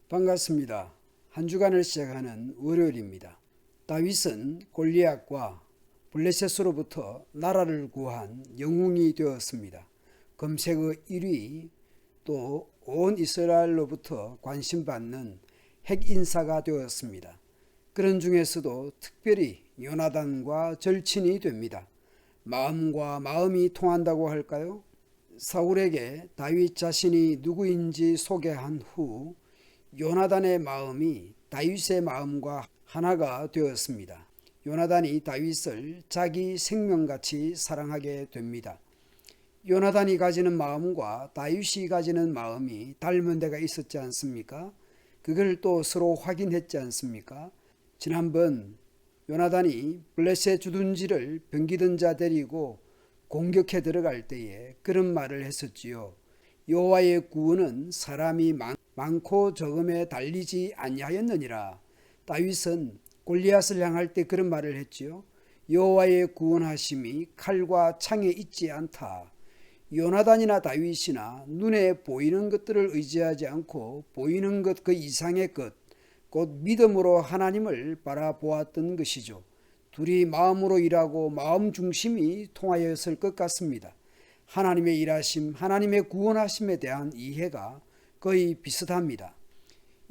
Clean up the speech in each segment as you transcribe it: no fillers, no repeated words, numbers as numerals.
반갑습니다. 한 주간을 시작하는 월요일입니다. 다윗은 골리앗과 블레셋으로부터 나라를 구한 영웅이 되었습니다. 검색어 1위, 또 온 이스라엘로부터 관심받는 핵인사가 되었습니다. 그런 중에서도 특별히 요나단과 절친이 됩니다. 마음과 마음이 통한다고 할까요? 사울에게 다윗 자신이 누구인지 소개한 후 요나단의 마음이 다윗의 마음과 하나가 되었습니다. 요나단이 다윗을 자기 생명같이 사랑하게 됩니다. 요나단이 가지는 마음과 다윗이 가지는 마음이 닮은 데가 있었지 않습니까? 그걸 또 서로 확인했지 않습니까? 지난번 요나단이 블레셋 주둔지를 병기든 자 데리고 공격해 들어갈 때에 그런 말을 했었지요. 여호와의 구원은 사람이 많고 적음에 달리지 아니하였느니라. 다윗은 골리앗을 향할 때 그런 말을 했지요. 여호와의 구원하심이 칼과 창에 있지 않다. 요나단이나 다윗이나 눈에 보이는 것들을 의지하지 않고 보이는 것 그 이상의 것, 곧 믿음으로 하나님을 바라보았던 것이죠. 둘이 마음으로 일하고 마음 중심이 통하였을 것 같습니다. 하나님의 일하심, 하나님의 구원하심에 대한 이해가 거의 비슷합니다.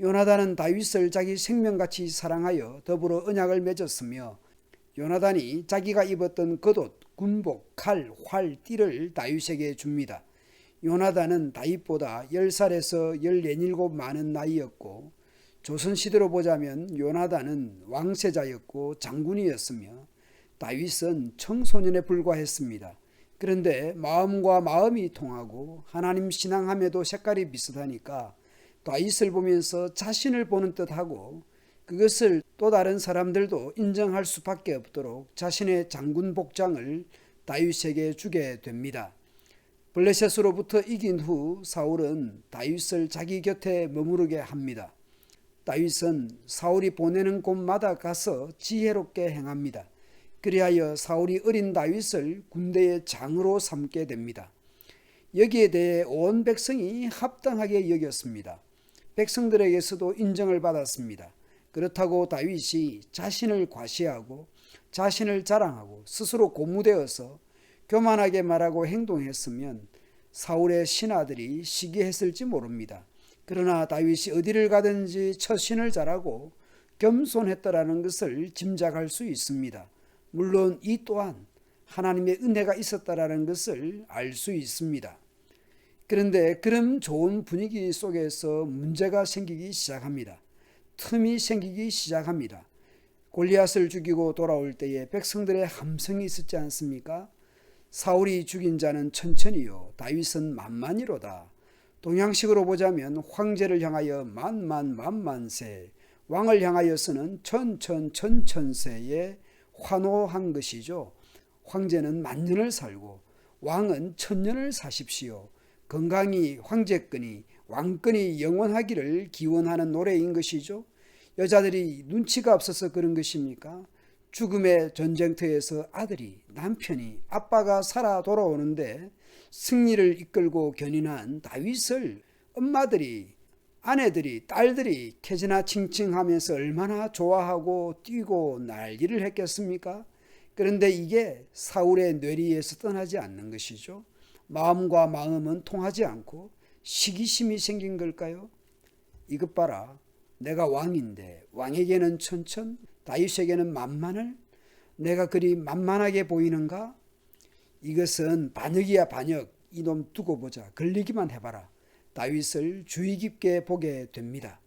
요나단은 다윗을 자기 생명같이 사랑하여 더불어 언약을 맺었으며, 요나단이 자기가 입었던 겉옷, 군복, 칼, 활, 띠를 다윗에게 줍니다. 요나단은 다윗보다 10살에서 14, 많은 나이였고, 조선시대로 보자면 요나단은 왕세자였고 장군이었으며 다윗은 청소년에 불과했습니다. 그런데 마음과 마음이 통하고 하나님 신앙함에도 색깔이 비슷하니까 다윗을 보면서 자신을 보는 듯하고, 그것을 또 다른 사람들도 인정할 수밖에 없도록 자신의 장군 복장을 다윗에게 주게 됩니다. 블레셋으로부터 이긴 후 사울은 다윗을 자기 곁에 머무르게 합니다. 다윗은 사울이 보내는 곳마다 가서 지혜롭게 행합니다. 그리하여 사울이 어린 다윗을 군대의 장으로 삼게 됩니다. 여기에 대해 온 백성이 합당하게 여겼습니다. 백성들에게서도 인정을 받았습니다. 그렇다고 다윗이 자신을 과시하고 자신을 자랑하고 스스로 고무되어서 교만하게 말하고 행동했으면 사울의 신하들이 시기했을지 모릅니다. 그러나 다윗이 어디를 가든지 처신을 잘하고 겸손했다라는 것을 짐작할 수 있습니다. 물론 이 또한 하나님의 은혜가 있었다라는 것을 알 수 있습니다. 그런데 그런 좋은 분위기 속에서 문제가 생기기 시작합니다. 틈이 생기기 시작합니다. 골리앗을 죽이고 돌아올 때에 백성들의 함성이 있었지 않습니까? 사울이 죽인 자는 천천히요, 다윗은 만만이로다. 동양식으로 보자면 황제를 향하여 만만세, 왕을 향하여서는 천천세에 환호한 것이죠. 황제는 만년을 살고 왕은 천년을 사십시오. 건강히 황제권이 왕권이 영원하기를 기원하는 노래인 것이죠. 여자들이 눈치가 없어서 그런 것입니까? 죽음의 전쟁터에서 아들이, 남편이, 아빠가 살아 돌아오는데 승리를 이끌고 견인한 다윗을 엄마들이, 아내들이, 딸들이 캐지나 칭칭하면서 얼마나 좋아하고 뛰고 난리를 했겠습니까? 그런데 이게 사울의 뇌리에서 떠나지 않는 것이죠. 마음과 마음은 통하지 않고 시기심이 생긴 걸까요? 이것 봐라, 내가 왕인데 왕에게는 천천, 다윗에게는 만만을? 내가 그리 만만하게 보이는가? 이것은 반역이야 반역. 이놈 두고 보자. 걸리기만 해봐라. 다윗을 주의 깊게 보게 됩니다.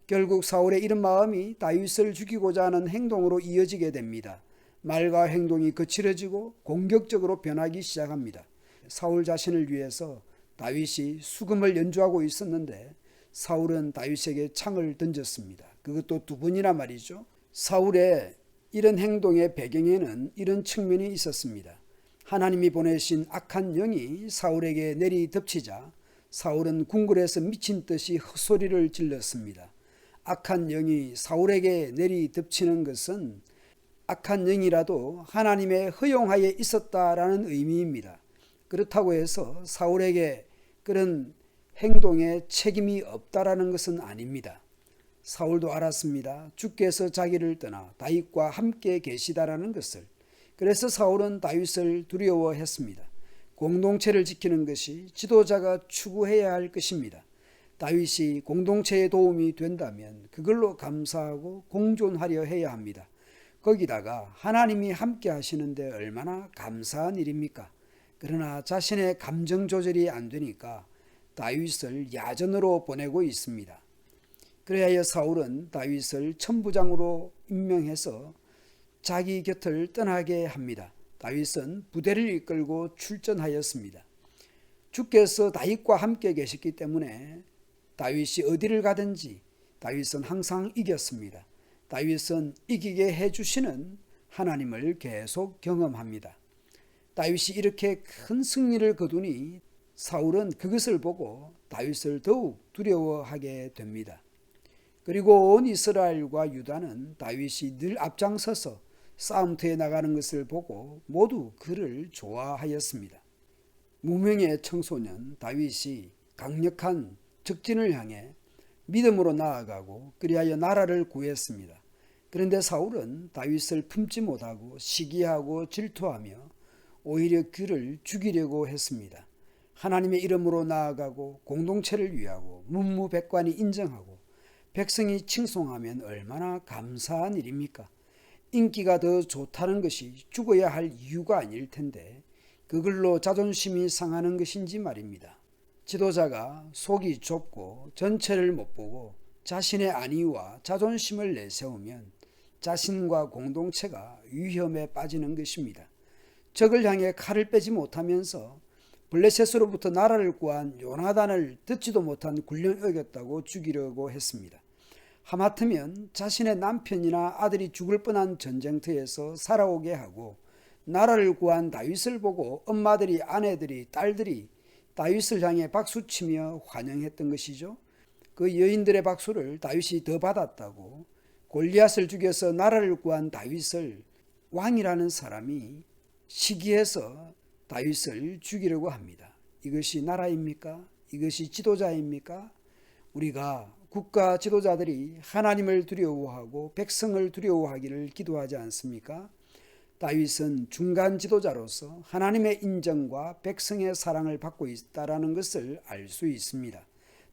결국 사울의 이런 마음이 다윗을 죽이고자 하는 행동으로 이어지게 됩니다. 말과 행동이 거칠어지고 공격적으로 변하기 시작합니다. 사울 자신을 위해서 다윗이 수금을 연주하고 있었는데 사울은 다윗에게 창을 던졌습니다. 그것도 2번이나 말이죠. 사울의 이런 행동의 배경에는 이런 측면이 있었습니다. 하나님이 보내신 악한 영이 사울에게 내리 덮치자 사울은 궁궐에서 미친 듯이 헛소리를 질렀습니다. 악한 영이 사울에게 내리 덮치는 것은 악한 영이라도 하나님의 허용하에 있었다라는 의미입니다. 그렇다고 해서 사울에게 그런 행동에 책임이 없다라는 것은 아닙니다. 사울도 알았습니다. 주께서 자기를 떠나 다윗과 함께 계시다라는 것을. 그래서 사울은 다윗을 두려워했습니다. 공동체를 지키는 것이 지도자가 추구해야 할 것입니다. 다윗이 공동체에 도움이 된다면 그걸로 감사하고 공존하려 해야 합니다. 거기다가 하나님이 함께 하시는데 얼마나 감사한 일입니까? 그러나 자신의 감정 조절이 안 되니까 다윗을 야전으로 보내고 있습니다. 그래야 사울은 다윗을 천부장으로 임명해서 자기 곁을 떠나게 합니다. 다윗은 부대를 이끌고 출전하였습니다. 주께서 다윗과 함께 계셨기 때문에 다윗이 어디를 가든지 다윗은 항상 이겼습니다. 다윗은 이기게 해주시는 하나님을 계속 경험합니다. 다윗이 이렇게 큰 승리를 거두니 사울은 그것을 보고 다윗을 더욱 두려워하게 됩니다. 그리고 온 이스라엘과 유다는 다윗이 늘 앞장서서 싸움터에 나가는 것을 보고 모두 그를 좋아하였습니다. 무명의 청소년 다윗이 강력한 적진을 향해 믿음으로 나아가고 그리하여 나라를 구했습니다. 그런데 사울은 다윗을 품지 못하고 시기하고 질투하며 오히려 그를 죽이려고 했습니다. 하나님의 이름으로 나아가고 공동체를 위하고 문무백관이 인정하고 백성이 칭송하면 얼마나 감사한 일입니까? 인기가 더 좋다는 것이 죽어야 할 이유가 아닐 텐데 그걸로 자존심이 상하는 것인지 말입니다. 지도자가 속이 좁고 전체를 못 보고 자신의 안위와 자존심을 내세우면 자신과 공동체가 위험에 빠지는 것입니다. 적을 향해 칼을 빼지 못하면서 블레셋으로부터 나라를 구한 요나단을 듣지도 못한 굴령이었다고 죽이려고 했습니다. 하마터면 자신의 남편이나 아들이 죽을 뻔한 전쟁터에서 살아오게 하고 나라를 구한 다윗을 보고 엄마들이, 아내들이, 딸들이 다윗을 향해 박수치며 환영했던 것이죠. 그 여인들의 박수를 다윗이 더 받았다고 골리앗을 죽여서 나라를 구한 다윗을 왕이라는 사람이 시기해서 다윗을 죽이려고 합니다. 이것이 나라입니까? 이것이 지도자입니까? 우리가 국가 지도자들이 하나님을 두려워하고 백성을 두려워하기를 기도하지 않습니까? 다윗은 중간 지도자로서 하나님의 인정과 백성의 사랑을 받고 있다는 것을 알 수 있습니다.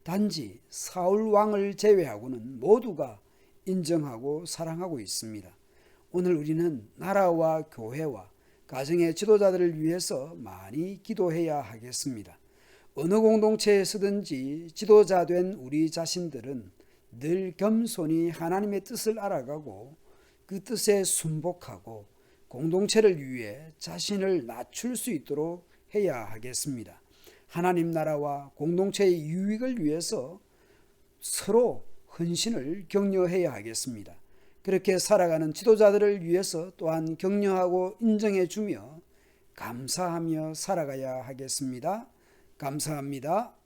단지 사울 왕을 제외하고는 모두가 인정하고 사랑하고 있습니다. 오늘 우리는 나라와 교회와 가정의 지도자들을 위해서 많이 기도해야 하겠습니다. 어느 공동체에서든지 지도자 된 우리 자신들은 늘 겸손히 하나님의 뜻을 알아가고 그 뜻에 순복하고 공동체를 위해 자신을 낮출 수 있도록 해야 하겠습니다. 하나님 나라와 공동체의 유익을 위해서 서로 헌신을 격려해야 하겠습니다. 그렇게 살아가는 지도자들을 위해서 또한 격려하고 인정해 주며 감사하며 살아가야 하겠습니다. 감사합니다.